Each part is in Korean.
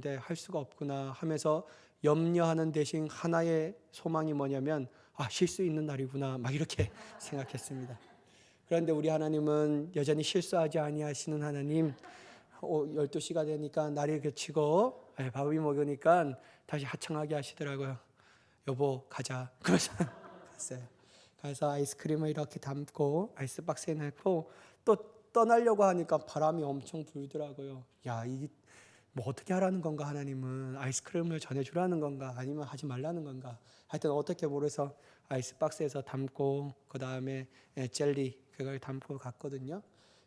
할 수가 없구나 하면서 염려하는 대신 하나의 소망이 뭐냐면 쉴 수 있는 날이구나 막 이렇게 생각했습니다. 그런데 우리 하나님은 여전히 실수하지 아니하시는 하나님. 12시가 되니까 날이 그치고 밥이 먹으니까 다시 하청하게 하시더라고요. 여보 가자. 그래서 갔어요. 가서 아이스크림을 이렇게 담고 아이스박스에 넣고 또 떠나려고 하니까 바람이 엄청 불더라고요. 뭐 어떻게 하라는 건가, 하나님은 아이스크림을 전해주라는 건가 아니면 하지 말라는 건가. 하여튼 어떻게 모르서 아이스박스에서 담고 그 다음에 젤리 그걸 담고 갔거든요.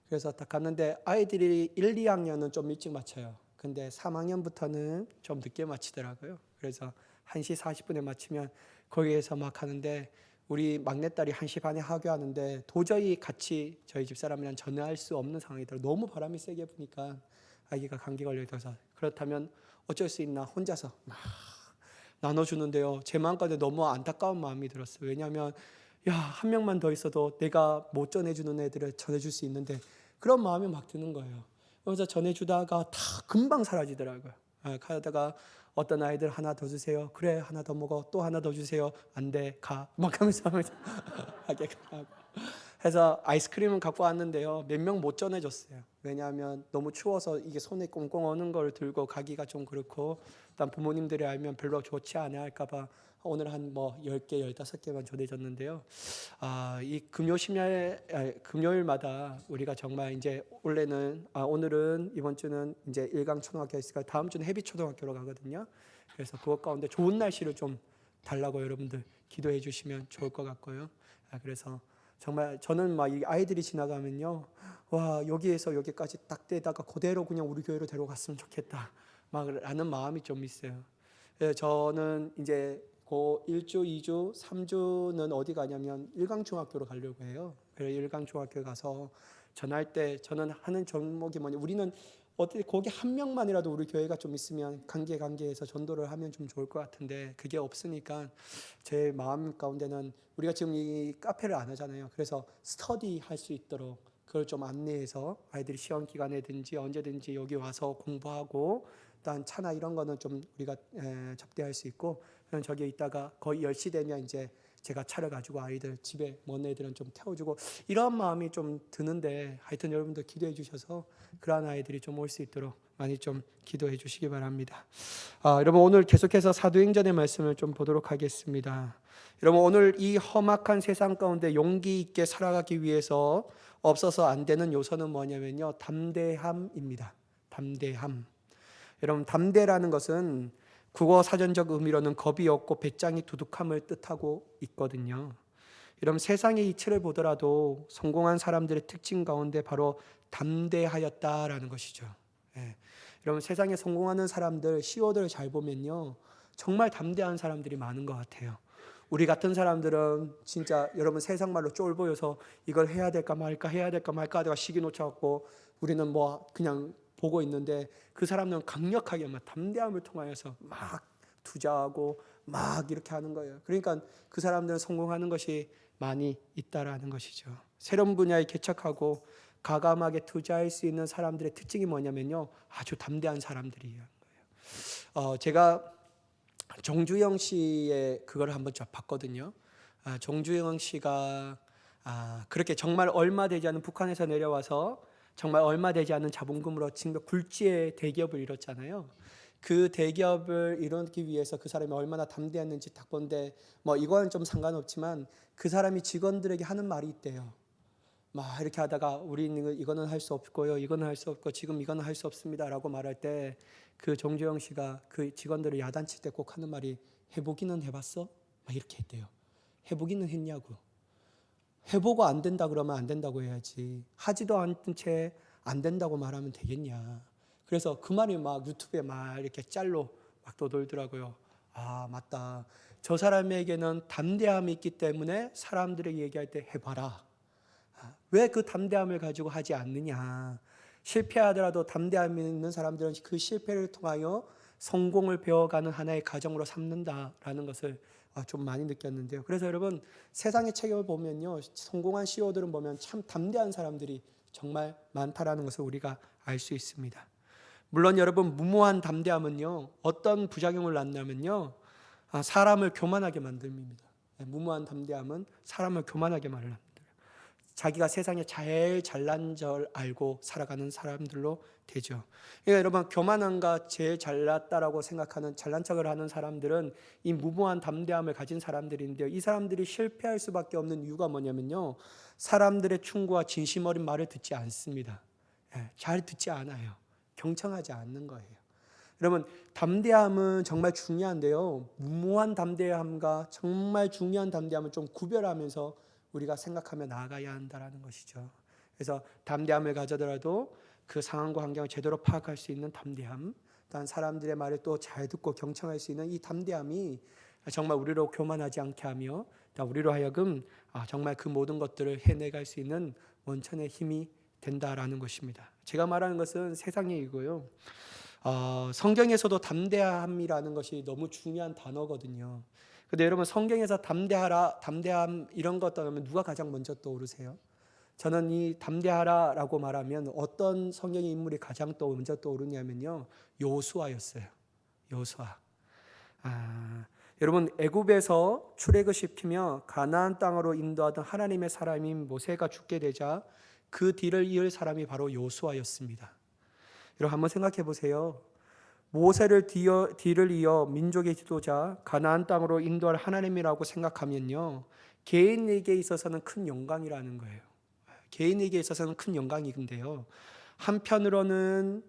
그래서 딱 갔는데 아이들이 1, 2학년은 좀 일찍 마쳐요. 근데 3학년부터는 좀 늦게 마치더라고요. 그래서 1시 40분에 마치면 거기에서 막 하는데 우리 막내딸이 1시 반에 하교하는데 도저히 같이 저희 집사람이랑 전화할 수 없는 상황이더라고요. 너무 바람이 세게 부니까 아기가 감기 걸려 있어서. 그렇다면 어쩔 수 있나 혼자서 막 나눠주는데요. 제 마음까지 너무 안타까운 마음이 들었어요. 왜냐하면 한 명만 더 있어도 내가 못 전해주는 애들을 전해줄 수 있는데 그런 마음이 막 드는 거예요. 그래서 전해주다가 다 금방 사라지더라고요. 가다가 어떤 아이들 하나 더 주세요. 그래 하나 더 먹어. 또 하나 더 주세요. 안 돼 가. 막 하면서 하게 가고. 해서 아이스크림은 갖고 왔는데요. 몇 명 못 전해줬어요. 왜냐하면 너무 추워서 이게 손에 꽁꽁 어는 걸 들고 가기가 좀 그렇고, 일단 부모님들이 알면 별로 좋지 않아 할까봐 오늘 한 10개, 15개만 전해졌는데요. 이 금요일마다 우리가 정말 이제 오늘은 이번 주는 이제 일강초등학교에 있으니까 다음 주는 해비초등학교로 가거든요. 그래서 그것 가운데 좋은 날씨를 좀 달라고 여러분들 기도해 주시면 좋을 것 같고요. 그래서 정말 저는 막 이 아이들이 지나가면요, 여기에서 여기까지 딱 떼다가 그대로 그냥 우리 교회로 데려갔으면 좋겠다 막 라는 마음이 좀 있어요. 저는 이제 그 1주, 2주, 3주는 어디 가냐면 일강중학교로 가려고 해요. 그래서 일강중학교 가서 전할 때 저는 하는 종목이 우리는 어떻게 거기 한 명만이라도 우리 교회가 좀 있으면 관계해서 전도를 하면 좀 좋을 것 같은데 그게 없으니까 제 마음 가운데는 우리가 지금 이 카페를 안 하잖아요. 그래서 스터디 할 수 있도록 그걸 좀 안내해서 아이들이 시험 기간에든지 언제든지 여기 와서 공부하고, 일단 차나 이런 거는 좀 우리가 접대할 수 있고, 그럼 저기에 있다가 거의 10시 되면 이제 제가 차를 가지고 아이들 집에 먼 애들은 좀 태워주고 이런 마음이 좀 드는데, 하여튼 여러분들 기도해 주셔서 그러한 아이들이 좀 올 수 있도록 많이 좀 기도해 주시기 바랍니다. 여러분 오늘 계속해서 사도행전의 말씀을 좀 보도록 하겠습니다. 여러분 오늘 이 험악한 세상 가운데 용기 있게 살아가기 위해서 없어서 안 되는 요소는 뭐냐면요, 담대함입니다. 담대함. 여러분 담대라는 것은 국어 사전적 의미로는 겁이 없고 배짱이 두둑함을 뜻하고 있거든요. 여러분 세상의 이치를 보더라도 성공한 사람들의 특징 가운데 바로 담대하였다라는 것이죠. 여러분 세상에 성공하는 사람들, CEO들을 잘 보면요, 정말 담대한 사람들이 많은 것 같아요. 우리 같은 사람들은 진짜 여러분 세상 말로 쫄 보여서 이걸 해야 될까 말까 하다가 시기 놓쳐갖고 우리는 그냥 보고 있는데, 그 사람들은 강력하게 막 담대함을 통하여서 막 투자하고 막 이렇게 하는 거예요. 그러니까 그 사람들은 성공하는 것이 많이 있다라는 것이죠. 새로운 분야에 개척하고 과감하게 투자할 수 있는 사람들의 특징이 뭐냐면요, 아주 담대한 사람들이에요. 제가 정주영 씨의 그걸 한번 봤거든요. 정주영 씨가 그렇게 정말 얼마 되지 않은 북한에서 내려와서 정말 얼마 되지 않은 자본금으로 지금 굴지의 대기업을 이뤘잖아요. 그 대기업을 이루기 위해서 그 사람이 얼마나 담대했는지 딱 본데, 이거는 좀 상관없지만 그 사람이 직원들에게 하는 말이 있대요. 막 이렇게 하다가 우리는 이거는 할 수 없고요, 이거는 할 수 없고 지금 이거는 할 수 없습니다 라고 말할 때 그 정주영 씨가 그 직원들을 야단칠 때 꼭 하는 말이, 해보기는 해봤어? 막 이렇게 했대요. 해보기는 했냐고. 해보고 안 된다 그러면 안 된다고 해야지, 하지도 않은 채 안 된다고 말하면 되겠냐. 그래서 그 말이 막 유튜브에 막 이렇게 짤로 막 떠돌더라고요. 맞다. 저 사람에게는 담대함이 있기 때문에 사람들에게 얘기할 때 해봐라. 왜 그 담대함을 가지고 하지 않느냐. 실패하더라도 담대함 있는 사람들은 그 실패를 통하여 성공을 배워가는 하나의 과정으로 삼는다라는 것을 좀 많이 느꼈는데요. 그래서 여러분 세상의 책을 보면요, 성공한 CEO들은 보면 참 담대한 사람들이 정말 많다라는 것을 우리가 알 수 있습니다. 물론 여러분, 무모한 담대함은요, 어떤 부작용을 낳냐면요, 사람을 교만하게 만듭니다. 무모한 담대함은 사람을 교만하게 만들어요. 자기가 세상에 제일 잘난 줄 알고 살아가는 사람들로 되죠. 그러니까 여러분, 교만함과 제일 잘났다라고 생각하는, 잘난 척을 하는 사람들은 이 무모한 담대함을 가진 사람들인데요, 이 사람들이 실패할 수밖에 없는 이유가 뭐냐면요, 사람들의 충고와 진심 어린 말을 듣지 않습니다. 잘 듣지 않아요. 경청하지 않는 거예요. 여러분, 담대함은 정말 중요한데요, 무모한 담대함과 정말 중요한 담대함을 좀 구별하면서 우리가 생각하며 나아가야 한다는 것이죠. 그래서 담대함을 가져더라도 그 상황과 환경을 제대로 파악할 수 있는 담대함, 또한 사람들의 말을 또 잘 듣고 경청할 수 있는 이 담대함이 정말 우리로 교만하지 않게 하며 우리로 하여금 정말 그 모든 것들을 해내갈 수 있는 원천의 힘이 된다라는 것입니다. 제가 말하는 것은 세상이고요, 성경에서도 담대함이라는 것이 너무 중요한 단어거든요. 근데 여러분, 성경에서 담대하라, 담대함 이런 것 떠나면 누가 가장 먼저 떠오르세요? 저는 이 담대하라라고 말하면 어떤 성경의 인물이 가장 먼저 떠오르냐면요, 요수아였어요. 요수아. 여러분, 애굽에서 출애굽 시키며 가나안 땅으로 인도하던 하나님의 사람인 모세가 죽게 되자 그 뒤를 이을 사람이 바로 요수아였습니다. 여러분, 한번 생각해 보세요. 모세를 뒤를 이어 민족의 지도자, 가나안 땅으로 인도할 하나님이라고 생각하면요, 개인에게 있어서는 큰 영광이라는 거예요. 개인에게 있어서는 큰 영광인데요, 한편으로는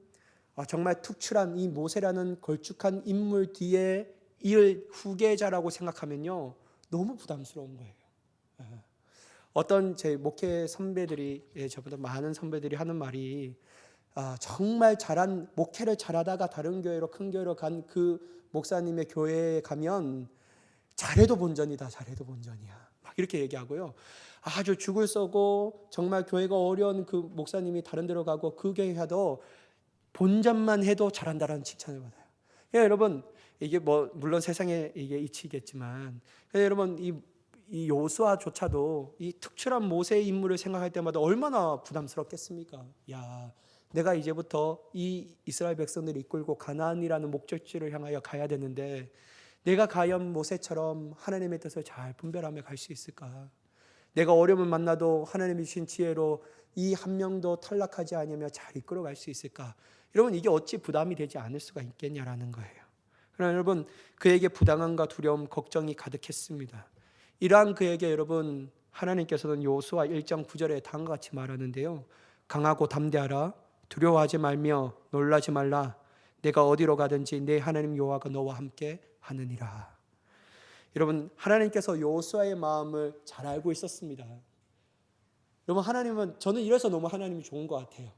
정말 특출한 이 모세라는 걸쭉한 인물 뒤에 이을 후계자라고 생각하면요, 너무 부담스러운 거예요. 어떤 제 목회 선배들이, 저보다 많은 선배들이 하는 말이, 정말 목회를 잘하다가 다른 교회로, 큰 교회로 간 그 목사님의 교회에 가면 잘해도 본전이다, 잘해도 본전이야, 막 이렇게 얘기하고요, 아주 죽을 써고 정말 교회가 어려운 그 목사님이 다른 데로 가고 그 교회 가도 본전만 해도 잘한다라는 칭찬을 받아요. 그러니까 여러분, 이게 물론 세상에 이게 이치겠지만, 여러분, 이 요수아조차도 이 특출한 모세의 인물을 생각할 때마다 얼마나 부담스럽겠습니까? 내가 이제부터 이 이스라엘 백성들을 이끌고 가나안이라는 목적지를 향하여 가야 되는데, 내가 과연 모세처럼 하나님의 뜻을 잘 분별하며 갈 수 있을까? 내가 어려움을 만나도 하나님이 주신 지혜로 이 한 명도 탈락하지 않으며 잘 이끌어갈 수 있을까? 여러분, 이게 어찌 부담이 되지 않을 수가 있겠냐라는 거예요. 그러나 여러분, 그에게 부당함과 두려움, 걱정이 가득했습니다. 이러한 그에게 여러분, 하나님께서는 요수아 1장 9절에 다음과 같이 말하는데요, 강하고 담대하라, 두려워하지 말며 놀라지 말라, 내가 어디로 가든지 내 하나님 여호와가 너와 함께 하느니라. 여러분, 하나님께서 요수아의 마음을 잘 알고 있었습니다. 여러분, 하나님은, 저는 이래서 너무 하나님이 좋은 것 같아요.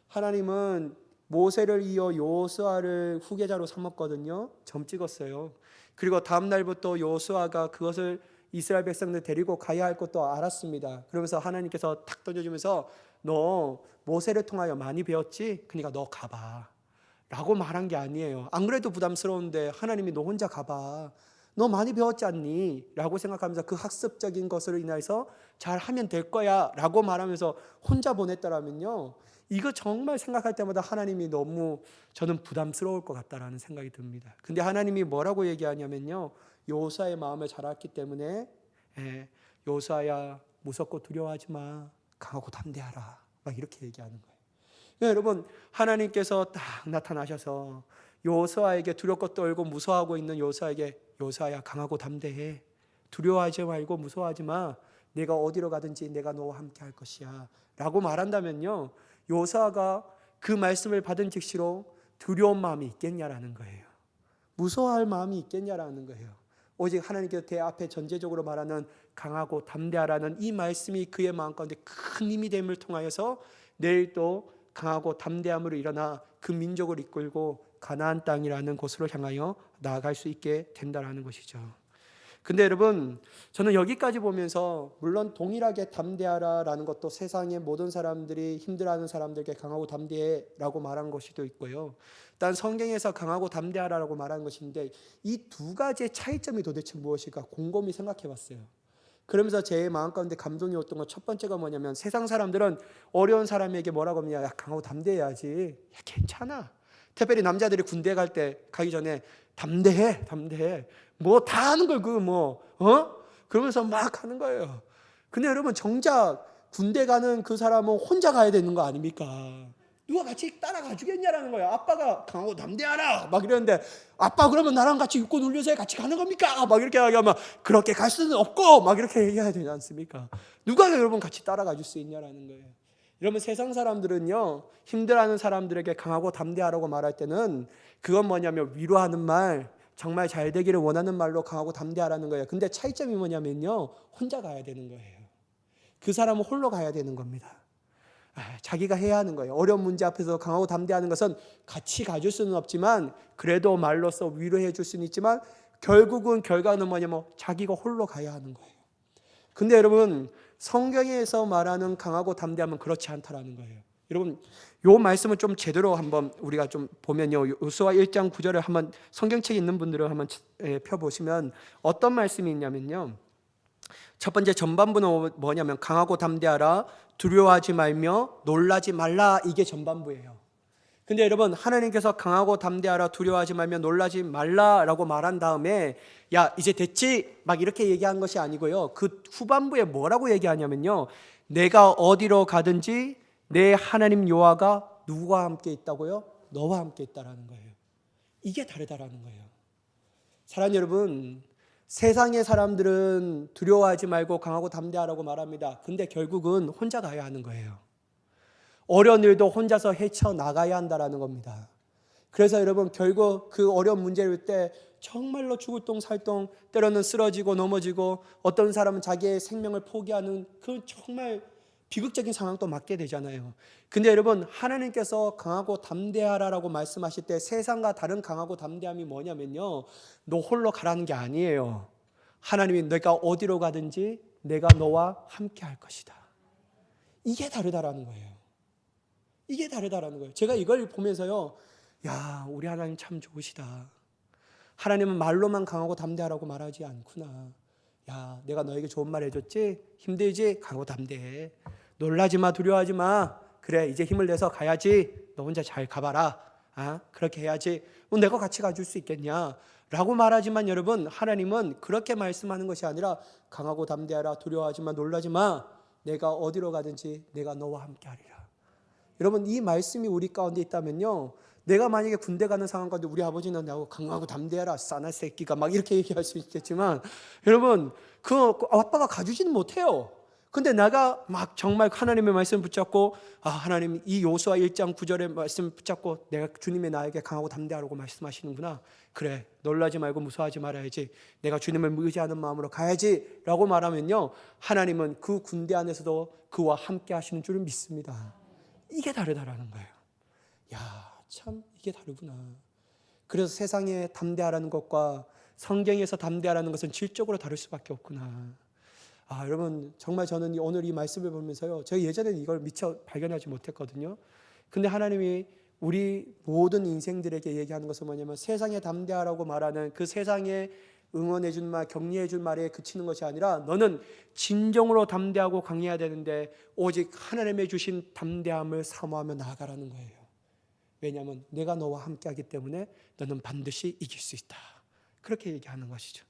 하나님은 모세를 이어 요수아를 후계자로 삼았거든요. 점 찍었어요. 그리고 다음 날부터 요수아가 그것을 이스라엘 백성들 데리고 가야 할 것도 알았습니다. 그러면서 하나님께서 탁 던져주면서, 너 모세를 통하여 많이 배웠지? 그러니까 너 가봐 라고 말한 게 아니에요. 안 그래도 부담스러운데 하나님이 너 혼자 가봐, 너 많이 배웠지 않니? 라고 생각하면서 그 학습적인 것으로 인해서 잘하면 될 거야 라고 말하면서 혼자 보냈더라면요, 이거 정말 생각할 때마다 하나님이 너무 저는 부담스러울 것 같다라는 생각이 듭니다. 근데 하나님이 뭐라고 얘기하냐면요, 요수아의 마음을 잘 알기 때문에, 요수아야, 무섭고 두려워하지 마, 강하고 담대하라, 막 이렇게 얘기하는 거예요. 그러니까 여러분, 하나님께서 딱 나타나셔서 요수아에게 두렵고 떨고 무서워하고 있는 요수아에게, 요수아야, 강하고 담대해, 두려워하지 말고 무서워하지 마, 내가 어디로 가든지 내가 너와 함께 할 것이야 라고 말한다면요, 요수아가 그 말씀을 받은 즉시로 두려운 마음이 있겠냐라는 거예요. 무서워할 마음이 있겠냐라는 거예요. 오직 하나님께서 대 앞에 전제적으로 말하는 강하고 담대하라는 이 말씀이 그의 마음 가운데 큰 힘이 됨을 통하여서 내일 또 강하고 담대함으로 일어나 그 민족을 이끌고 가나안 땅이라는 곳으로 향하여 나아갈 수 있게 된다는 것이죠. 근데 여러분, 저는 여기까지 보면서 물론 동일하게 담대하라라는 것도 세상의 모든 사람들이 힘들어하는 사람들에게 강하고 담대해라고 말한 것이도 있고요, 일단 성경에서 강하고 담대하라라고 말하는 것인데, 이 두 가지의 차이점이 도대체 무엇일까 곰곰이 생각해 봤어요. 그러면서 제 마음 가운데 감동이 왔던 것 첫 번째가 뭐냐면, 세상 사람들은 어려운 사람에게 뭐라고 하냐, 야, 강하고 담대해야지, 야, 괜찮아, 특별히 남자들이 군대 가기 전에 담대해. 뭐 다 하는 걸 그러면서 막 하는 거예요. 근데 여러분 정작 군대 가는 그 사람은 혼자 가야 되는 거 아닙니까? 누가 같이 따라가 주겠냐라는 거예요. 아빠가 강하고 담대하라 막 이러는데, 아빠 그러면 나랑 같이 육군 훈련소에 같이 가는 겁니까? 막 이렇게 하면 그렇게 갈 수는 없고 막 이렇게 얘기해야 되지 않습니까? 누가 여러분 같이 따라가 줄 수 있냐라는 거예요. 여러분 세상 사람들은요, 힘들어하는 사람들에게 강하고 담대하라고 말할 때는 그건 뭐냐면 위로하는 말, 정말 잘 되기를 원하는 말로 강하고 담대하라는 거예요. 근데 차이점이 뭐냐면요, 혼자 가야 되는 거예요. 그 사람은 홀로 가야 되는 겁니다. 자기가 해야 하는 거예요. 어려운 문제 앞에서 강하고 담대하는 것은 같이 가줄 수는 없지만 그래도 말로써 위로해 줄 수는 있지만 결국은 결과는 뭐냐면 자기가 홀로 가야 하는 거예요. 근데 여러분 성경에서 말하는 강하고 담대함은 그렇지 않다라는 거예요. 여러분 요 말씀을 좀 제대로 한번 우리가 좀 보면요, 요수아 1장 9절을 한번 성경책에 있는 분들은 한번 펴보시면 어떤 말씀이 있냐면요, 첫 번째 전반부는 뭐냐면 강하고 담대하라, 두려워하지 말며 놀라지 말라, 이게 전반부예요. 근데 여러분 하나님께서 강하고 담대하라, 두려워하지 말며 놀라지 말라라고 말한 다음에 야 이제 됐지 막 이렇게 얘기한 것이 아니고요, 그 후반부에 뭐라고 얘기하냐면요, 내가 어디로 가든지 내 하나님 여호와가 누구와 함께 있다고요? 너와 함께 있다라는 거예요. 이게 다르다라는 거예요. 사랑하는 여러분, 세상의 사람들은 두려워하지 말고 강하고 담대하라고 말합니다. 근데 결국은 혼자 가야 하는 거예요. 어려운 일도 혼자서 헤쳐나가야 한다라는 겁니다. 그래서 여러분 결국 그 어려운 문제일 때 정말로 죽을 똥살똥, 때로는 쓰러지고 넘어지고 어떤 사람은 자기의 생명을 포기하는 그 정말 비극적인 상황도 맞게 되잖아요. 근데 여러분 하나님께서 강하고 담대하라라고 말씀하실 때 세상과 다른 강하고 담대함이 뭐냐면요, 너 홀로 가라는 게 아니에요. 하나님이 내가 어디로 가든지 내가 너와 함께 할 것이다. 이게 다르다라는 거예요. 이게 다르다라는 거예요. 제가 이걸 보면서요, 야 우리 하나님 참 좋으시다. 하나님은 말로만 강하고 담대하라고 말하지 않구나. 야 내가 너에게 좋은 말 해줬지? 힘들지? 강하고 담대해. 놀라지 마, 두려워하지 마. 그래 이제 힘을 내서 가야지. 너 혼자 잘 가봐라. 그렇게 해야지. 내가 같이 가줄 수 있겠냐 라고 말하지만 여러분 하나님은 그렇게 말씀하는 것이 아니라 강하고 담대하라, 두려워하지 마, 놀라지 마. 내가 어디로 가든지 내가 너와 함께 하리라. 여러분 이 말씀이 우리 가운데 있다면요, 내가 만약에 군대 가는 상황 가운데 우리 아버지는 나하고 강하고 담대하라 싸날 새끼가 막 이렇게 얘기할 수 있겠지만 여러분 그 아빠가 가주지는 못해요. 근데 내가 막 정말 하나님의 말씀 붙잡고 하나님 이 요수아 1장 9절의 말씀 붙잡고 내가 주님의 나에게 강하고 담대하라고 말씀하시는구나. 그래 놀라지 말고 무서워하지 말아야지. 내가 주님을 의지하는 마음으로 가야지 라고 말하면요, 하나님은 그 군대 안에서도 그와 함께 하시는 줄을 믿습니다. 이게 다르다라는 거예요. 야 참 이게 다르구나. 그래서 세상에 담대하라는 것과 성경에서 담대하라는 것은 질적으로 다를 수밖에 없구나. 여러분 정말 저는 오늘 이 말씀을 보면서요, 제가 예전에는 이걸 미처 발견하지 못했거든요. 근데 하나님이 우리 모든 인생들에게 얘기하는 것은 뭐냐면 세상에 담대하라고 말하는 그 세상에 응원해 준 말, 격려해 준 말에 그치는 것이 아니라 너는 진정으로 담대하고 강해야 되는데 오직 하나님의 주신 담대함을 사모하며 나아가라는 거예요. 왜냐하면 내가 너와 함께하기 때문에 너는 반드시 이길 수 있다. 그렇게 얘기하는 것이죠.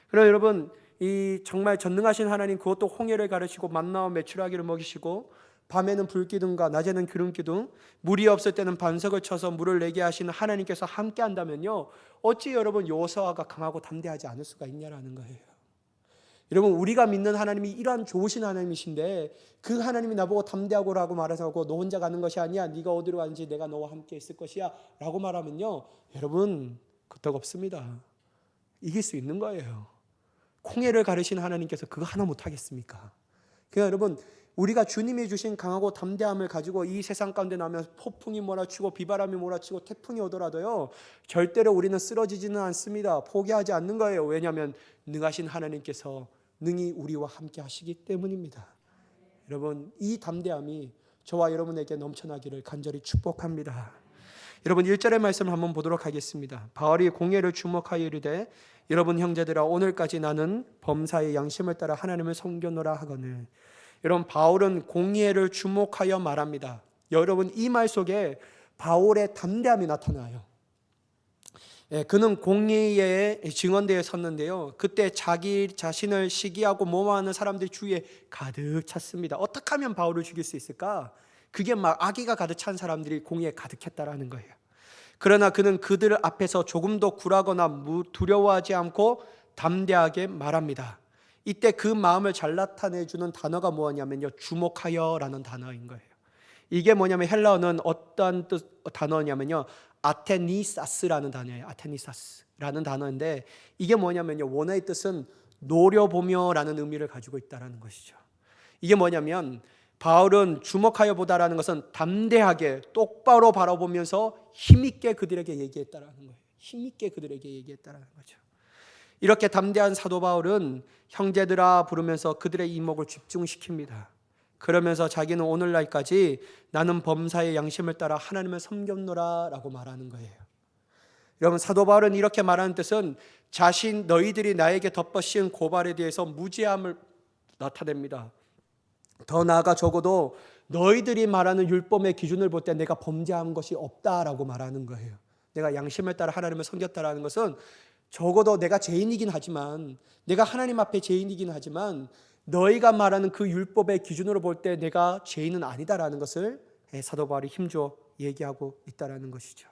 그럼 여러분 이 정말 전능하신 하나님, 그것도 홍해를 가르치고 만나와 메추라기를 먹이시고 밤에는 불기둥과 낮에는 기름기둥, 물이 없을 때는 반석을 쳐서 물을 내게 하시는 하나님께서 함께 한다면요, 어찌 여러분 요수아가 강하고 담대하지 않을 수가 있냐라는 거예요. 여러분 우리가 믿는 하나님이 이러한 좋으신 하나님이신데 그 하나님이 나보고 담대하고라고 말해서 너 혼자 가는 것이 아니야, 네가 어디로 가는지 내가 너와 함께 있을 것이야 라고 말하면요, 여러분 끄떡없습니다. 이길 수 있는 거예요. 홍해를 가르신 하나님께서 그거 하나 못하겠습니까? 그러니까 여러분 우리가 주님이 주신 강하고 담대함을 가지고 이 세상 가운데 나면 폭풍이 몰아치고 비바람이 몰아치고 태풍이 오더라도요 절대로 우리는 쓰러지지는 않습니다. 포기하지 않는 거예요. 왜냐하면 능하신 하나님께서 능히 우리와 함께 하시기 때문입니다. 여러분 이 담대함이 저와 여러분에게 넘쳐나기를 간절히 축복합니다. 여러분 1절의 말씀을 한번 보도록 하겠습니다. 바울이 공회를 주목하여 이르되 여러분 형제들아 오늘까지 나는 범사의 양심을 따라 하나님을 섬겨노라 하거늘. 여러분 바울은 공의를 주목하여 말합니다. 여러분 이 말 속에 바울의 담대함이 나타나요. 그는 공의의 증언대에 섰는데요. 그때 자기 자신을 시기하고 모함하는 사람들이 주위에 가득 찼습니다. 어떻게 하면 바울을 죽일 수 있을까? 그게 막 악의가 가득 찬 사람들이 공의에 가득했다라는 거예요. 그러나 그는 그들 앞에서 조금도 굴하거나 두려워하지 않고 담대하게 말합니다. 이때 그 마음을 잘 나타내주는 단어가 뭐냐면요, 주목하여라는 단어인 거예요. 이게 뭐냐면 헬라어는 어떤 단어냐면요, 아테니사스라는 단어예요. 아테니사스라는 단어인데 이게 뭐냐면요, 원어의 뜻은 노려보며라는 의미를 가지고 있다는 것이죠. 이게 뭐냐면 바울은 주목하여 보다라는 것은 담대하게 똑바로 바라보면서 힘있게 그들에게 얘기했다라는 거예요. 힘있게 그들에게 얘기했다라는 거죠. 이렇게 담대한 사도 바울은 형제들아 부르면서 그들의 이목을 집중시킵니다. 그러면서 자기는 오늘날까지 나는 범사의 양심을 따라 하나님을 섬겼노라 라고 말하는 거예요. 여러분, 사도 바울은 이렇게 말하는 뜻은 너희들이 나에게 덮어씌운 고발에 대해서 무죄함을 나타냅니다. 더 나아가 적어도 너희들이 말하는 율법의 기준을 볼 때 내가 범죄한 것이 없다라고 말하는 거예요. 내가 양심을 따라 하나님을 섬겼다라는 것은 적어도 내가 죄인이긴 하지만, 내가 하나님 앞에 죄인이긴 하지만 너희가 말하는 그 율법의 기준으로 볼 때 내가 죄인은 아니다라는 것을 사도 바울이 힘줘 얘기하고 있다라는 것이죠.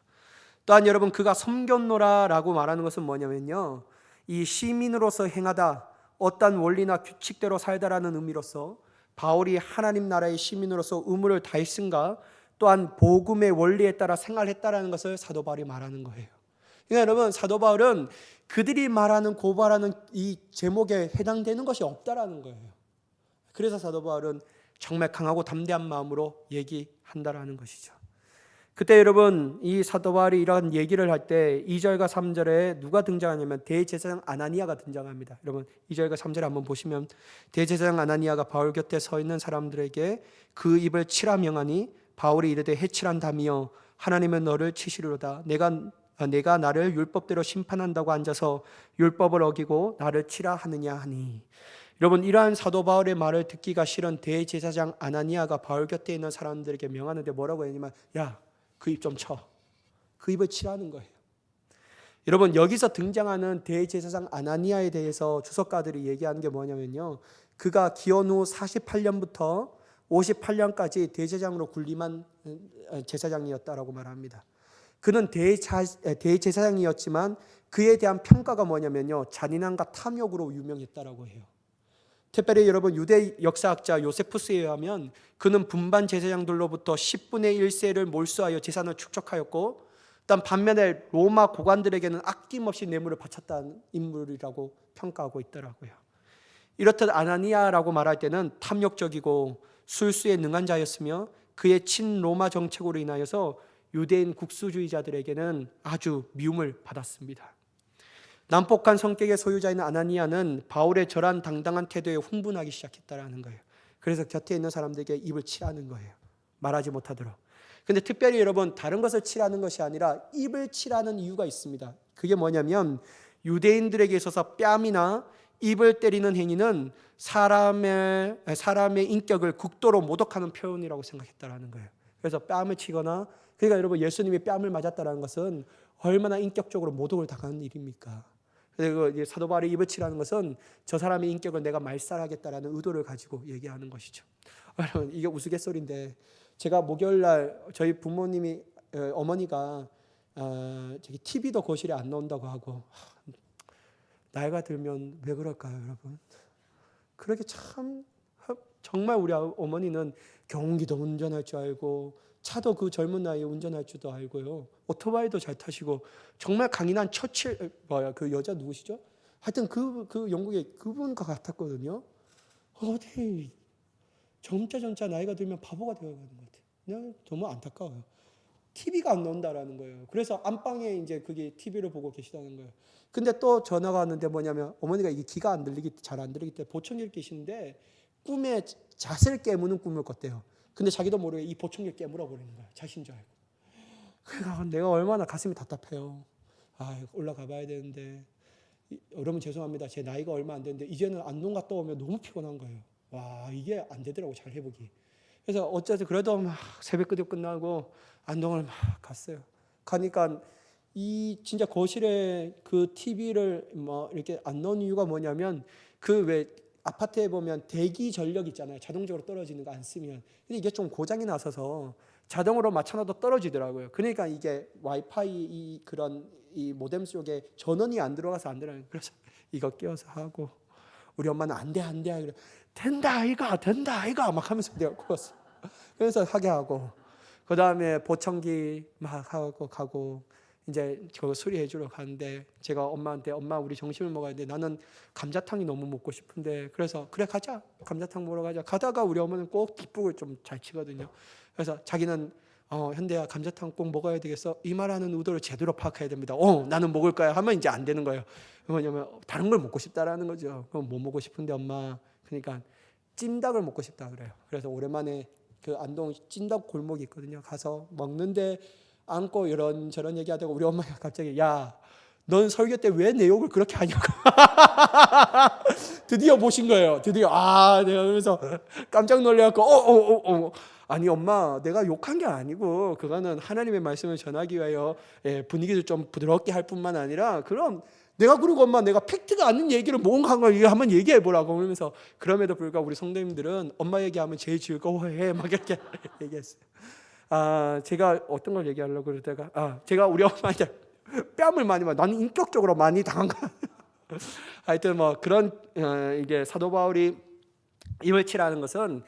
또한 여러분, 그가 섬겼노라라고 말하는 것은 뭐냐면요, 이 시민으로서 행하다, 어떤 원리나 규칙대로 살다라는 의미로서 바울이 하나님 나라의 시민으로서 의무를 다했은가, 또한 복음의 원리에 따라 생활했다라는 것을 사도 바울이 말하는 거예요. 그러니까 여러분, 사도 바울은 그들이 말하는 고발하는 이 제목에 해당되는 것이 없다라는 거예요. 그래서 사도 바울은 정말 강하고 담대한 마음으로 얘기한다라는 것이죠. 그때 여러분, 이 사도 바울이 이런 얘기를 할 때 2절과 3절에 누가 등장하냐면 대제사장 아나니아가 등장합니다. 여러분, 2절과 3절에 한번 보시면 대제사장 아나니아가 바울 곁에 서 있는 사람들에게 그 입을 치라 명하니 바울이 이르되 해치란다미여 하나님은 너를 치시리로다. 내가 나를 율법대로 심판한다고 앉아서 율법을 어기고 나를 치라 하느냐 하니. 여러분, 이러한 사도 바울의 말을 듣기가 싫은 대제사장 아나니아가 바울 곁에 있는 사람들에게 명하는데 뭐라고 했냐면, 야, 그 입 좀 쳐. 그 입을 치라는 거예요. 여러분, 여기서 등장하는 대제사장 아나니아에 대해서 주석가들이 얘기하는 게 뭐냐면요, 그가 기원 후 48년부터 58년까지 대제사장으로 군림한 제사장이었다라고 말합니다. 그는 대제사장이었지만 그에 대한 평가가 뭐냐면요, 잔인함과 탐욕으로 유명했다라고 해요. 특별히 여러분, 유대 역사학자 요세푸스에 의하면 그는 분반 제사장들로부터 10분의 1세를 몰수하여 재산을 축적하였고, 일단 반면에 로마 고관들에게는 아낌없이 뇌물을 바쳤다는 인물이라고 평가하고 있더라고요. 이렇듯 아나니아라고 말할 때는 탐욕적이고 술수에 능한 자였으며 그의 친로마 정책으로 인하여서 유대인 국수주의자들에게는 아주 미움을 받았습니다. 난폭한 성격의 소유자인 아나니아는 바울의 저런 당당한 태도에 흥분하기 시작했다라는 거예요. 그래서 곁에 있는 사람들에게 입을 치라는 거예요. 말하지 못하도록. 근데 특별히 여러분, 다른 것을 치라는 것이 아니라 입을 치라는 이유가 있습니다. 그게 뭐냐면 유대인들에게 있어서 뺨이나 입을 때리는 행위는 사람의 인격을 극도로 모독하는 표현이라고 생각했다라는 거예요. 그래서 뺨을 치거나, 그러니까 여러분, 예수님이 뺨을 맞았다는 것은 얼마나 인격적으로 모독을 당하는 일입니까? 그리고 사도 바울이 입을 치라는 것은 저 사람의 인격을 내가 말살하겠다라는 의도를 가지고 얘기하는 것이죠. 여러분, 이게 우스갯소리인데 제가 목요일날 저희 부모님이 어머니가 TV도 거실에 안 넣는다고 하고, 나이가 들면 왜 그럴까요, 여러분? 그렇게 참 정말 우리 어머니는 경운기도 운전할 줄 알고 차도 그 젊은 나이에 운전할 줄도 알고요, 오토바이도 잘 타시고 정말 강인한 처칠 그 여자 누구시죠? 하여튼 그 영국의 그분과 같았거든요. 어디 점차 나이가 들면 바보가 되어가는 것 같아요. 그냥 정말 안타까워요. TV가 안 나온다라는 거예요. 그래서 안방에 이제 그게 TV를 보고 계시다는 거예요. 근데 또 전화가 왔는데 뭐냐면 어머니가 이게 귀가 잘 안 들리기 때문에 보청기를 끼시는데 꿈에 잣을 깨무는 꿈을 꿨대요. 근데 자기도 모르게 이 보청기를 깨물어 버리는 거야. 자신 줄 알고. 그러니까 내가 얼마나 가슴이 답답해요. 올라가 봐야 되는데, 여러분 죄송합니다. 제 나이가 얼마 안 됐는데 이제는 안동 갔다 오면 너무 피곤한 거예요. 와, 이게 안 되더라고, 잘 회복이. 그래서 어쩌지 그래도 막 새벽 기도 끝나고 안동을 막 갔어요. 가니까 이 진짜 거실에 그 TV를 뭐 이렇게 안 넣은 이유가 뭐냐면 그 왜 아파트에 보면 대기 전력 있잖아요. 자동적으로 떨어지는 거 안 쓰면. 근데 이게 좀 고장이 나서서 자동으로 맞춰놔도 떨어지더라고요. 그러니까 이게 와이파이 이 그런 이 모뎀 쪽에 전원이 안 들어가서 안 되는. 그래서 이거 끼워서 하고 우리 엄마는 안 돼 그래. 된다 아이가 막 하면서 내가 구웠어. 그래서 하게 하고 그 다음에 보청기 막 하고 가고 이제 저 수리해 주러 가는데 제가 엄마한테 엄마 우리 점심을 먹어야 돼. 나는 감자탕이 너무 먹고 싶은데 그래서 그래 가자 감자탕 먹으러 가자. 가다가 우리 어머니는 꼭 뒷북을 좀 잘 치거든요. 그래서 자기는 현대야 감자탕 꼭 먹어야 되겠어. 이 말하는 의도를 제대로 파악해야 됩니다. 나는 먹을 거야 하면 이제 안 되는 거예요. 왜냐면 다른 걸 먹고 싶다라는 거죠. 그럼 뭐 먹고 싶은데 엄마 그러니까 찜닭을 먹고 싶다 그래요. 그래서 오랜만에 그 안동 찜닭 골목이 있거든요. 가서 먹는데 앉고 이런저런 얘기하다가 우리 엄마가 갑자기 야, 넌 설교 때 왜 내 욕을 그렇게 하냐고. 드디어 보신 거예요. 드디어 내가 그래서 깜짝 놀래갖고 아니 엄마 내가 욕한 게 아니고 그거는 하나님의 말씀을 전하기 위하여 분위기를 좀 부드럽게 할 뿐만 아니라 그럼 내가 그러고 엄마 내가 팩트가 아닌 얘기를 뭔가 한 걸 한번 얘기해 보라고 그러면서 그럼에도 불구하고 우리 성도님들은 엄마 얘기하면 제일 즐거워해 막 이렇게 얘기했어요. 제가 어떤 걸 얘기하려고 그러다가 제가 우리 엄마한테 뺨을 많이 맞아. 나는 인격적으로 많이 당한 거야. 하여튼 뭐 그런 이게 사도 바울이 입을 치라는 것은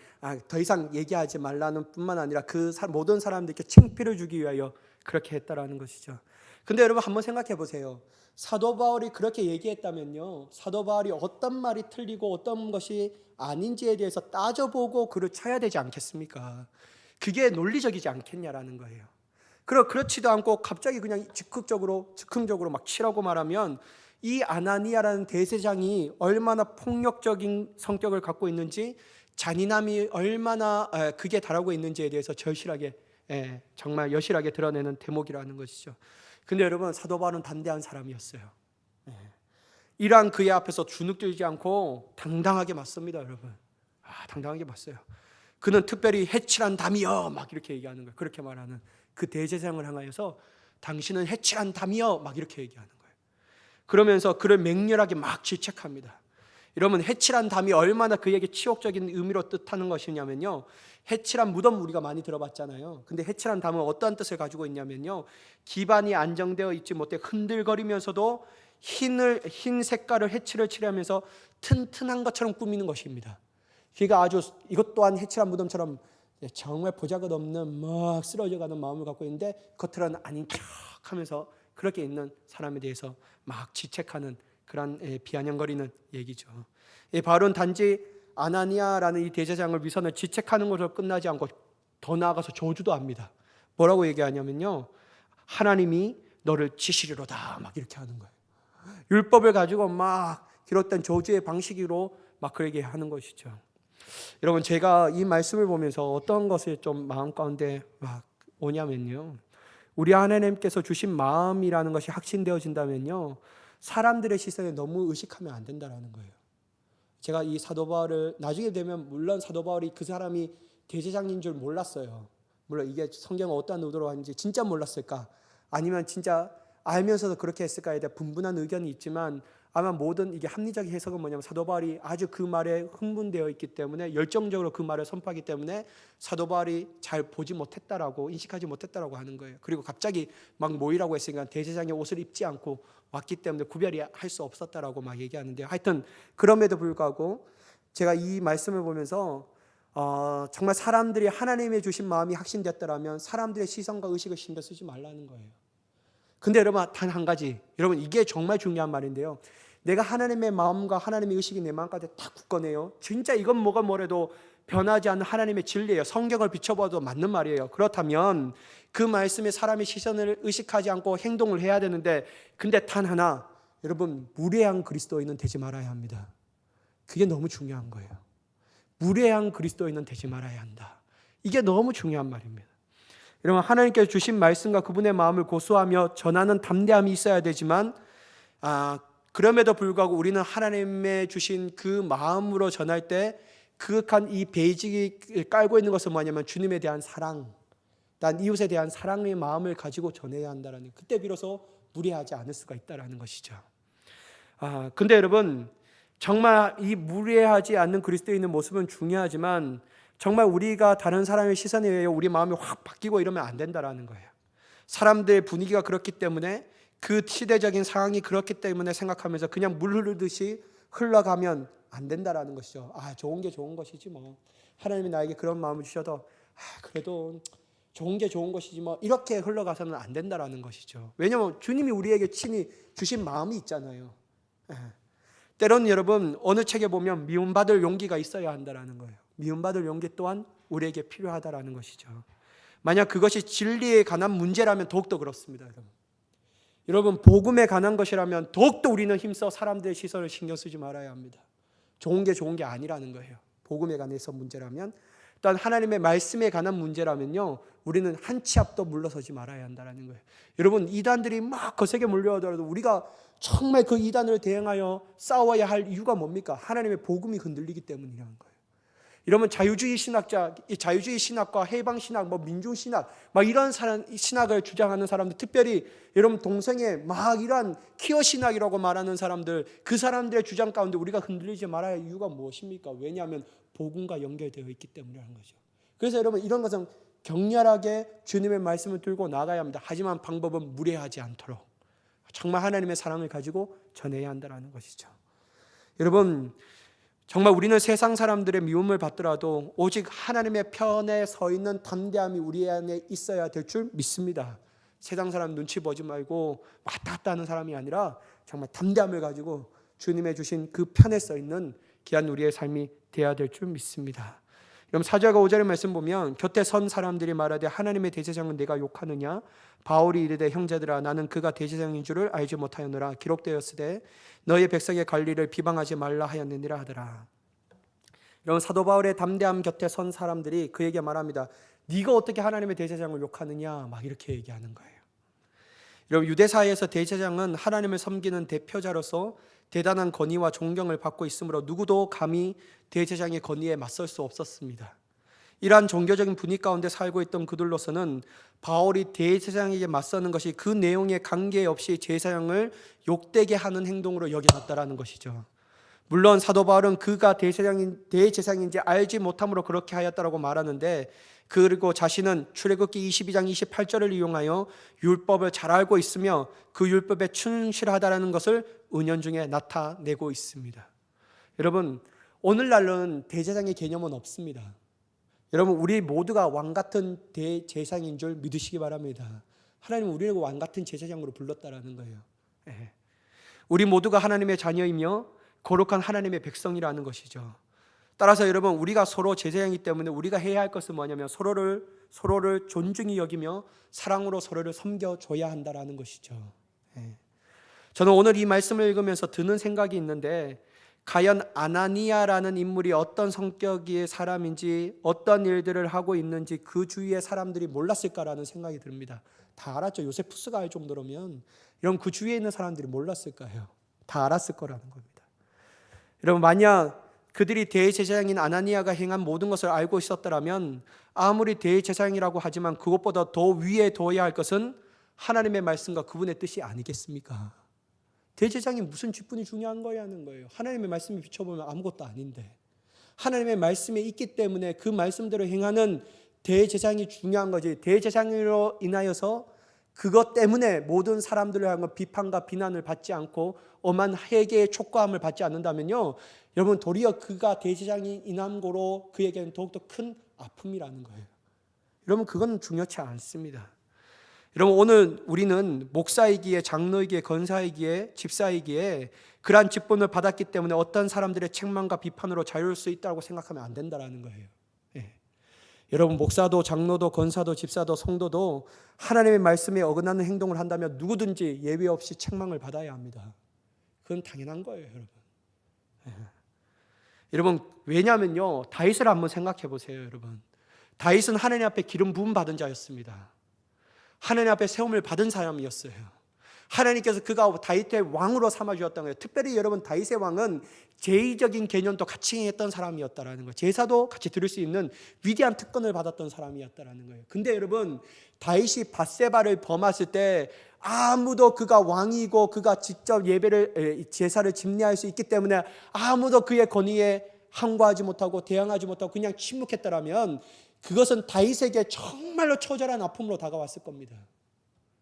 더 이상 얘기하지 말라는 뿐만 아니라 그 모든 사람들께 창피를 주기 위하여 그렇게 했다라는 것이죠. 근데 여러분 한번 생각해 보세요. 사도 바울이 그렇게 얘기했다면요, 사도 바울이 어떤 말이 틀리고 어떤 것이 아닌지에 대해서 따져보고 그를 쳐야 되지 않겠습니까? 그게 논리적이지 않겠냐라는 거예요. 그렇지도 않고 갑자기 그냥 즉흥적으로 막 치라고 말하면 이 아나니아라는 대제장이 얼마나 폭력적인 성격을 갖고 있는지, 잔인함이 얼마나 극에 달하고 있는지에 대해서 절실하게 정말 여실하게 드러내는 대목이라는 것이죠. 근데 여러분 사도 바울은 담대한 사람이었어요. 이러한 그의 앞에서 주눅들지 않고 당당하게 맞습니다, 여러분. 당당하게 맞서요. 그는 특별히 해칠한 담이여 막 이렇게 얘기하는 거예요. 그렇게 말하는 그 대제사장을 향하여서 당신은 해칠한 담이여 막 이렇게 얘기하는 거예요. 그러면서 그를 맹렬하게 막 질책합니다. 여러분 해칠한 담이 얼마나 그에게 치욕적인 의미로 뜻하는 것이냐면요, 해칠한 무덤 우리가 많이 들어봤잖아요. 근데 해칠한 담은 어떠한 뜻을 가지고 있냐면요, 기반이 안정되어 있지 못해 흔들거리면서도 흰 색깔을 해칠을 칠하면서 튼튼한 것처럼 꾸미는 것입니다. 그러니까 아주 이것 또한 해칠한 무덤처럼 정말 보잘것없는 막 쓰러져가는 마음을 갖고 있는데 겉으로는 아닌 척하면서 그렇게 있는 사람에 대해서 막 지책하는 그런 비아냥거리는 얘기죠. 바울은 단지 아나니아라는 이 대제장을 위선을 지책하는 것으로 끝나지 않고 더 나아가서 저주도 합니다. 뭐라고 얘기하냐면요, 하나님이 너를 치시리로다 막 이렇게 하는 거예요. 율법을 가지고 막 기록된 저주의 방식으로 막 그렇게 하는 것이죠. 여러분 제가 이 말씀을 보면서 어떤 것이 좀 마음 가운데 막 오냐면요, 우리 하나님께서 주신 마음이라는 것이 확신되어진다면요, 사람들의 시선에 너무 의식하면 안 된다는 거예요. 제가 이 사도 바울을 나중에 되면 물론 사도 바울이 그 사람이 대제장인 줄 몰랐어요. 물론 이게 성경은 어떠한 의도로 하는지 진짜 몰랐을까, 아니면 진짜 알면서도 그렇게 했을까에 대해 분분한 의견이 있지만 아마 모든 이게 합리적 해석은 뭐냐면 사도 바울이 아주 그 말에 흥분되어 있기 때문에 열정적으로 그 말을 선포하기 때문에 사도 바울이 잘 보지 못했다라고 인식하지 못했다라고 하는 거예요. 그리고 갑자기 막 모이라고 했으니까 대제장의 옷을 입지 않고 왔기 때문에 구별이 할 수 없었다라고 막 얘기하는데요. 하여튼 그럼에도 불구하고 제가 이 말씀을 보면서 정말 사람들이 하나님의 주신 마음이 확신됐다라면 사람들의 시선과 의식을 신경 쓰지 말라는 거예요. 근데 여러분 단 한 가지, 여러분 이게 정말 중요한 말인데요, 내가 하나님의 마음과 하나님의 의식이 내 마음까지 딱 굳건해요. 진짜 이건 뭐가 뭐래도 변하지 않는 하나님의 진리예요. 성경을 비춰봐도 맞는 말이에요. 그렇다면 그 말씀에 사람의 시선을 의식하지 않고 행동을 해야 되는데, 근데 단 하나, 여러분 무례한 그리스도인은 되지 말아야 합니다. 그게 너무 중요한 거예요. 무례한 그리스도인은 되지 말아야 한다. 이게 너무 중요한 말입니다. 여러분 하나님께서 주신 말씀과 그분의 마음을 고수하며 전하는 담대함이 있어야 되지만 그럼에도 불구하고 우리는 하나님의 주신 그 마음으로 전할 때 그윽한 이 베이직을 깔고 있는 것은 뭐냐면 주님에 대한 사랑, 난 이웃에 대한 사랑의 마음을 가지고 전해야 한다라는, 그때 비로소 무례하지 않을 수가 있다라는 것이죠. 근데 여러분, 정말 이 무례하지 않는 그리스도인의 모습은 중요하지만 정말 우리가 다른 사람의 시선에 의해 우리 마음이 확 바뀌고 이러면 안 된다라는 거예요. 사람들의 분위기가 그렇기 때문에, 그 시대적인 상황이 그렇기 때문에 생각하면서 그냥 물 흐르듯이 흘러가면 안 된다라는 것이죠. 좋은 게 좋은 것이지 뭐, 하나님이 나에게 그런 마음을 주셔도 그래도 좋은 게 좋은 것이지 뭐, 이렇게 흘러가서는 안 된다라는 것이죠. 왜냐하면 주님이 우리에게 친히 주신 마음이 있잖아요. 때로는 여러분, 어느 책에 보면 미움받을 용기가 있어야 한다라는 거예요. 미움받을 용기 또한 우리에게 필요하다라는 것이죠. 만약 그것이 진리에 관한 문제라면 더욱더 그렇습니다. 여러분, 복음에 관한 것이라면 더욱더 우리는 힘써 사람들의 시선을 신경 쓰지 말아야 합니다. 좋은 게 좋은 게 아니라는 거예요. 복음에 관해서 문제라면, 또한 하나님의 말씀에 관한 문제라면요, 우리는 한 치 앞도 물러서지 말아야 한다는 거예요. 여러분, 이단들이 막 거세게 몰려오더라도 우리가 정말 그 이단을 대응하여 싸워야 할 이유가 뭡니까? 하나님의 복음이 흔들리기 때문이라는 거예요. 이러면 자유주의 신학과 해방신학, 민중신학, 이런 신학을 주장하는 사람들, 특별히 여러분 동성애, 이러한 퀴어 신학이라고 말하는 사람들, 그 사람들의 주장 가운데 우리가 흔들리지 말아야 할 이유가 무엇입니까? 왜냐하면 복음과 연결되어 있기 때문이라는 거죠. 그래서 여러분, 이런 것은 격렬하게 주님의 말씀을 들고 나가야 합니다. 하지만 방법은 무례하지 않도록 정말 하나님의 사랑을 가지고 전해야 한다는 것이죠. 여러분, 정말 우리는 세상 사람들의 미움을 받더라도 오직 하나님의 편에 서 있는 담대함이 우리 안에 있어야 될 줄 믿습니다. 세상 사람 눈치 보지 말고 왔다 갔다 하는 사람이 아니라 정말 담대함을 가지고 주님의 주신 그 편에 서 있는 귀한 우리의 삶이 되어야 될 줄 믿습니다. 그럼 4절과 5절의 말씀 보면, 곁에 선 사람들이 말하되 하나님의 대제사장은 내가 욕하느냐? 바울이 이르되 형제들아, 나는 그가 대제사장인 줄을 알지 못하였노라. 기록되었으되 너희 백성의 관리를 비방하지 말라 하였느니라 하더라. 여러분, 사도 바울의 담대함 곁에 선 사람들이 그에게 말합니다. 네가 어떻게 하나님의 대제사장을 욕하느냐? 이렇게 얘기하는 거예요. 여러분, 유대사회에서 대제사장은 하나님을 섬기는 대표자로서 대단한 권위와 존경을 받고 있으므로 누구도 감히 대제사장의 권위에 맞설 수 없었습니다. 이러한 종교적인 분위기 가운데 살고 있던 그들로서는 바울이 대제사장에게 맞서는 것이 그 내용에 관계없이 제사장을 욕되게 하는 행동으로 여겨졌다는 것이죠. 물론 사도 바울은 그가 대제사장인지 알지 못함으로 그렇게 하였다고 말하는데, 그리고 자신은 출애굽기 22장 28절을 이용하여 율법을 잘 알고 있으며 그 율법에 충실하다는 것을 은연중에 나타내고 있습니다. 여러분, 오늘날은 대제사장의 개념은 없습니다. 여러분, 우리 모두가 왕같은 대제사장인 줄 믿으시기 바랍니다. 하나님은 우리를 왕같은 제사장으로 불렀다라는 거예요. 우리 모두가 하나님의 자녀이며 거룩한 하나님의 백성이라는 것이죠. 따라서 여러분, 우리가 서로 제사장이기 때문에 우리가 해야 할 것은 뭐냐면 서로를 존중히 여기며 사랑으로 서로를 섬겨줘야 한다라는 것이죠. 저는 오늘 이 말씀을 읽으면서 드는 생각이 있는데, 과연 아나니아라는 인물이 어떤 성격의 사람인지, 어떤 일들을 하고 있는지 그 주위의 사람들이 몰랐을까라는 생각이 듭니다. 다 알았죠. 요세푸스가 알 정도라면 여러분, 그 주위에 있는 사람들이 몰랐을까요? 다 알았을 거라는 겁니다. 여러분, 만약 그들이 대제사장인 아나니아가 행한 모든 것을 알고 있었더라면 아무리 대제사장이라고 하지만 그것보다 더 위에 둬야 할 것은 하나님의 말씀과 그분의 뜻이 아니겠습니까? 대제사장이 무슨 직분이 중요한 거냐는 거예요. 하나님의 말씀을 비춰보면 아무것도 아닌데, 하나님의 말씀에 있기 때문에 그 말씀대로 행하는 대제사장이 중요한 거지. 대제사장으로 인하여서 그것 때문에 모든 사람들을 향한 비판과 비난을 받지 않고 엄한 회개의 촉구함을 받지 않는다면요, 여러분, 도리어 그가 대제사장이 인함고로 그에게는 더욱더 큰 아픔이라는 거예요. 여러분, 그건 중요치 않습니다. 여러분, 오늘 우리는 목사이기에, 장로이기에, 권사이기에, 집사이기에 그러한 직분을 받았기 때문에 어떤 사람들의 책망과 비판으로 자유로울 수 있다고 생각하면 안 된다는 거예요. 여러분, 목사도 장로도 권사도 집사도 성도도 하나님의 말씀에 어긋나는 행동을 한다면 누구든지 예외 없이 책망을 받아야 합니다. 그건 당연한 거예요, 여러분. 여러분, 왜냐하면요, 다윗을 한번 생각해 보세요. 여러분, 다윗은 하나님 앞에 기름 부음 받은 자였습니다. 하나님 앞에 세움을 받은 사람이었어요. 하나님께서 그가 다윗의 왕으로 삼아주었던 거예요. 특별히 여러분 다윗의 왕은 제의적인 개념도 같이 했던 사람이었다라는 거예요. 제사도 같이 드릴 수 있는 위대한 특권을 받았던 사람이었다라는 거예요. 근데 여러분 다윗이 밧세바를 범했을 때 아무도 그가 왕이고 그가 직접 예배를 제사를 집례할 수 있기 때문에 아무도 그의 권위에 항거하지 못하고 대항하지 못하고 그냥 침묵했다라면 그것은 다윗에게 정말로 처절한 아픔으로 다가왔을 겁니다.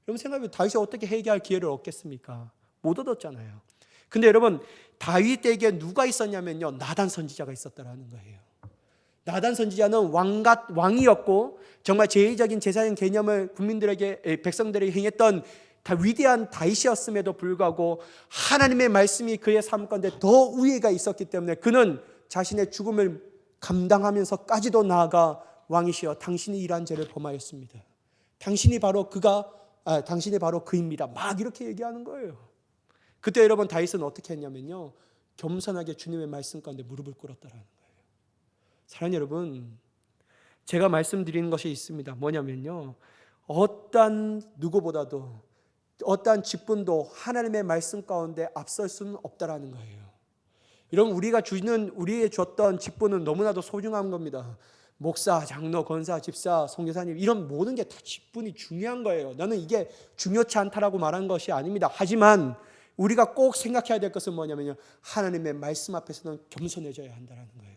여러분 생각해보면 다윗이 어떻게 회개할 기회를 얻겠습니까? 못 얻었잖아요. 근데 여러분 다윗에게 누가 있었냐면요, 나단 선지자가 있었다라는 거예요. 나단 선지자는 왕이었고 정말 제의적인 제사적 개념을 국민들에게 백성들에게 행했던 다 위대한 다윗이었음에도 불구하고 하나님의 말씀이 그의 삶 가운데 더 우위가 있었기 때문에 그는 자신의 죽음을 감당하면서까지도 나아가 왕이시여 당신이 이러한 죄를 범하였습니다. 당신이 바로 그입니다. 막 이렇게 얘기하는 거예요. 그때 여러분 다윗은 어떻게 했냐면요, 겸손하게 주님의 말씀 가운데 무릎을 꿇었다라는 거예요. 사랑하는 여러분, 제가 말씀드리는 것이 있습니다. 뭐냐면요, 어떠한 누구보다도 어떠한 직분도 하나님의 말씀 가운데 앞설 수는 없다라는 거예요. 여러분 우리에게 줬던 직분은 너무나도 소중한 겁니다. 목사, 장로, 권사, 집사, 선교사님 이런 모든 게 다 직분이 중요한 거예요. 나는 이게 중요치 않다라고 말하는 것이 아닙니다. 하지만 우리가 꼭 생각해야 될 것은 뭐냐면요, 하나님의 말씀 앞에서는 겸손해져야 한다는 거예요.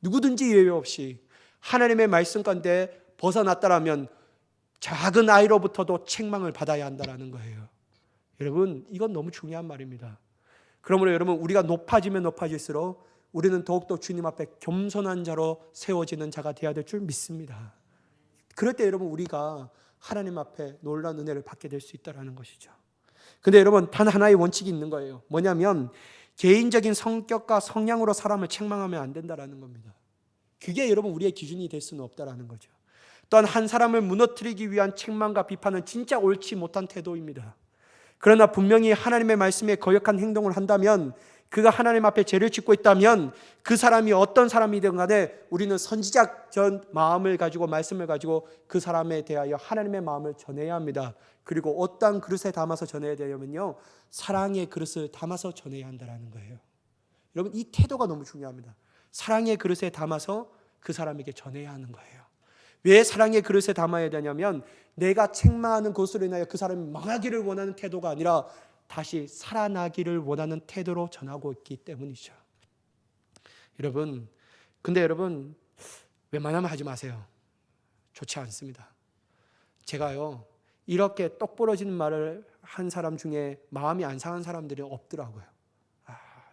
누구든지 예외 없이 하나님의 말씀 가운데 벗어났다라면 작은 아이로부터도 책망을 받아야 한다는 거예요. 여러분 이건 너무 중요한 말입니다. 그러므로 여러분 우리가 높아지면 높아질수록 우리는 더욱더 주님 앞에 겸손한 자로 세워지는 자가 되어야 될 줄 믿습니다. 그럴 때 여러분 우리가 하나님 앞에 놀라운 은혜를 받게 될 수 있다는 것이죠. 근데 여러분 단 하나의 원칙이 있는 거예요. 뭐냐면 개인적인 성격과 성향으로 사람을 책망하면 안 된다는 겁니다. 그게 여러분 우리의 기준이 될 수는 없다는 거죠. 또한 한 사람을 무너뜨리기 위한 책망과 비판은 진짜 옳지 못한 태도입니다. 그러나 분명히 하나님의 말씀에 거역한 행동을 한다면, 그가 하나님 앞에 죄를 짓고 있다면 그 사람이 어떤 사람이든 간에 우리는 선지자적 마음을 가지고 말씀을 가지고 그 사람에 대하여 하나님의 마음을 전해야 합니다. 그리고 어떤 그릇에 담아서 전해야 되냐면요, 사랑의 그릇을 담아서 전해야 한다는 거예요. 여러분 이 태도가 너무 중요합니다. 사랑의 그릇에 담아서 그 사람에게 전해야 하는 거예요. 왜 사랑의 그릇에 담아야 되냐면 내가 책망하는 것으로 인하여 그 사람이 망하기를 원하는 태도가 아니라 다시 살아나기를 원하는 태도로 전하고 있기 때문이죠. 여러분, 근데 여러분 웬만하면 하지 마세요. 좋지 않습니다. 제가요 이렇게 똑부러진 말을 한 사람 중에 마음이 안 상한 사람들이 없더라고요.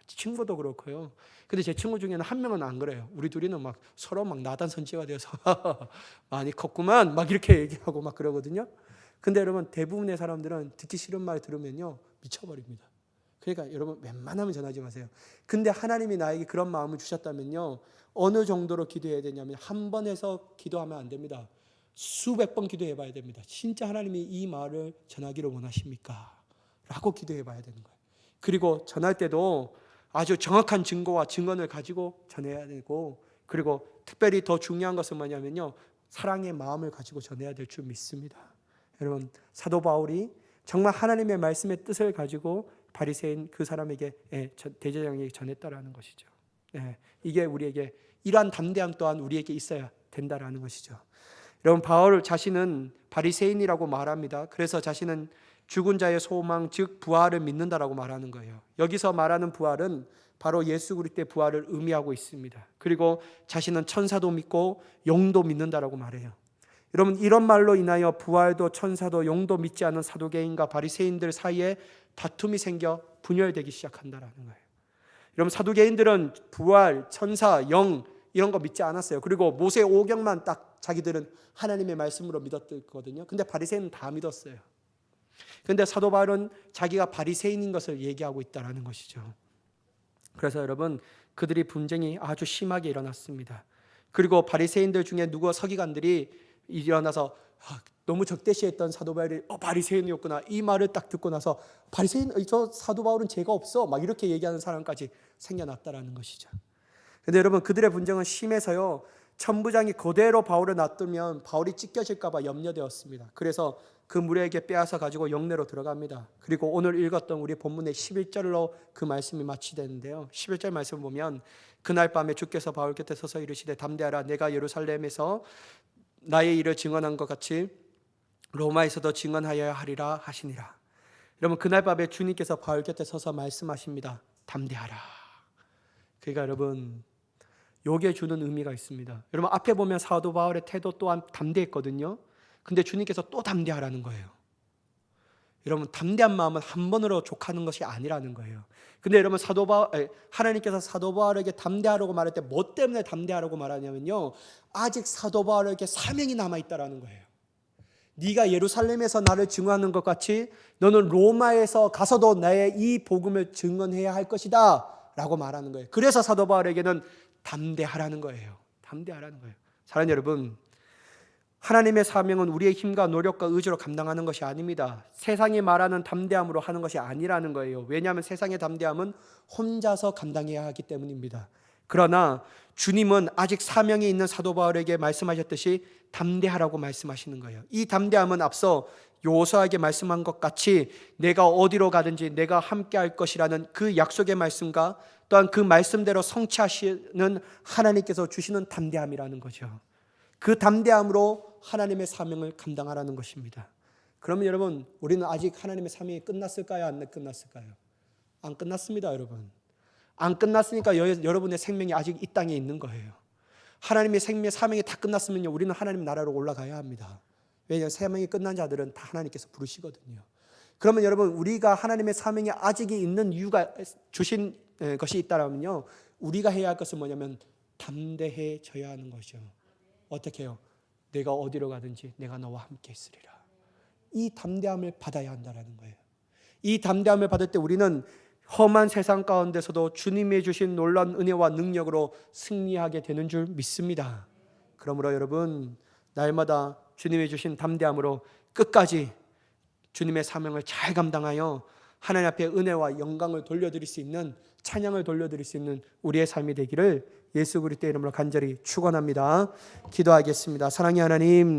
친구도 그렇고요. 근데 제 친구 중에는 한 명은 안 그래요. 우리 둘이는 막 서로 막 나단 선지가 되어서 많이 컸구만 막 이렇게 얘기하고 막 그러거든요. 근데 여러분 대부분의 사람들은 듣기 싫은 말 들으면요 미쳐버립니다. 그러니까 여러분 웬만하면 전하지 마세요. 근데 하나님이 나에게 그런 마음을 주셨다면요, 어느 정도로 기도해야 되냐면 한 번 해서 기도하면 안 됩니다. 수백 번 기도해 봐야 됩니다. 진짜 하나님이 이 말을 전하기를 원하십니까? 라고 기도해 봐야 되는 거예요. 그리고 전할 때도 아주 정확한 증거와 증언을 가지고 전해야 되고, 그리고 특별히 더 중요한 것은 뭐냐면요, 사랑의 마음을 가지고 전해야 될 줄 믿습니다. 여러분 사도 바울이 정말 하나님의 말씀의 뜻을 가지고 바리새인 그 사람에게 대제사장에게 전했다라는 것이죠. 이게 우리에게 이러한 담대함 또한 우리에게 있어야 된다라는 것이죠. 여러분 바울 자신은 바리새인이라고 말합니다. 그래서 자신은 죽은 자의 소망 즉 부활을 믿는다라고 말하는 거예요. 여기서 말하는 부활은 바로 예수 그리스도의 부활을 의미하고 있습니다. 그리고 자신은 천사도 믿고 영도 믿는다라고 말해요. 여러분 이런 말로 인하여 부활도 천사도 영도 믿지 않은 사두개인과 바리새인들 사이에 다툼이 생겨 분열되기 시작한다라는 거예요. 여러분 사두개인들은 부활, 천사, 영 이런 거 믿지 않았어요. 그리고 모세 오경만 딱 자기들은 하나님의 말씀으로 믿었거든요. 근데 바리새인은 다 믿었어요. 그런데 사도 바울은 자기가 바리새인인 것을 얘기하고 있다는 것이죠. 그래서 여러분 그들이 분쟁이 아주 심하게 일어났습니다. 그리고 바리새인들 중에 누구 서기관들이 일어나서 너무 적대시했던 사도 바울이 바리새인이었구나 이 말을 딱 듣고 나서 저 사도 바울은 죄가 없어 막 이렇게 얘기하는 사람까지 생겨났다라는 것이죠. 그런데 여러분 그들의 분쟁은 심해서요 천부장이 그대로 바울을 놔두면 바울이 찢겨질까 봐 염려되었습니다. 그래서 그 무리에게 빼앗아 가지고 영내로 들어갑니다. 그리고 오늘 읽었던 우리 본문의 11절로 그 말씀이 마치되는데요. 11절 말씀을 보면 그날 밤에 주께서 바울 곁에 서서 이르시되 담대하라 내가 예루살렘에서 나의 일을 증언한 것 같이 로마에서도 증언하여야 하리라 하시니라. 여러분 그날 밤에 주님께서 바울 곁에 서서 말씀하십니다. 담대하라. 그러니까 여러분 요게 주는 의미가 있습니다. 여러분 앞에 보면 사도 바울의 태도 또한 담대했거든요. 근데 주님께서 또 담대하라는 거예요. 여러분 담대한 마음은 한 번으로 족하는 것이 아니라는 거예요. 근데 여러분 하나님께서 사도 바울에게 담대하라고 말할 때 뭐 때문에 담대하라고 말하냐면요, 아직 사도 바울에게 사명이 남아있다라는 거예요. 네가 예루살렘에서 나를 증언하는 것 같이 너는 로마에서 가서도 나의 이 복음을 증언해야 할 것이다 라고 말하는 거예요. 그래서 사도 바울에게는 담대하라는 거예요. 담대하라는 거예요. 사랑하는 여러분, 하나님의 사명은 우리의 힘과 노력과 의지로 감당하는 것이 아닙니다. 세상이 말하는 담대함으로 하는 것이 아니라는 거예요. 왜냐하면 세상의 담대함은 혼자서 감당해야 하기 때문입니다. 그러나 주님은 아직 사명이 있는 사도 바울에게 말씀하셨듯이 담대하라고 말씀하시는 거예요. 이 담대함은 앞서 요호수아에게 말씀한 것 같이 내가 어디로 가든지 내가 함께 할 것이라는 그 약속의 말씀과 또한 그 말씀대로 성취하시는 하나님께서 주시는 담대함이라는 거죠. 그 담대함으로 하나님의 사명을 감당하라는 것입니다. 그러면 여러분 우리는 아직 하나님의 사명이 끝났을까요? 안 끝났을까요? 안 끝났습니다. 여러분 안 끝났으니까 여러분의 생명이 아직 이 땅에 있는 거예요. 하나님의 사명이 다 끝났으면요 우리는 하나님 나라로 올라가야 합니다. 왜냐하면 사명이 끝난 자들은 다 하나님께서 부르시거든요. 그러면 여러분 우리가 하나님의 사명이 아직이 있는 이유가 주신 것이 있다면요 우리가 해야 할 것은 뭐냐면 담대해져야 하는 것이죠. 어떻게 해요? 내가 어디로 가든지 내가 너와 함께 있으리라. 이 담대함을 받아야 한다는 거예요. 이 담대함을 받을 때 우리는 험한 세상 가운데서도 주님이 주신 놀라운 은혜와 능력으로 승리하게 되는 줄 믿습니다. 그러므로 여러분 날마다 주님이 주신 담대함으로 끝까지 주님의 사명을 잘 감당하여 하나님 앞에 은혜와 영광을 돌려드릴 수 있는, 찬양을 돌려드릴 수 있는 우리의 삶이 되기를 예수 그리스도의 이름으로 간절히 축원합니다. 기도하겠습니다. 사랑의 하나님,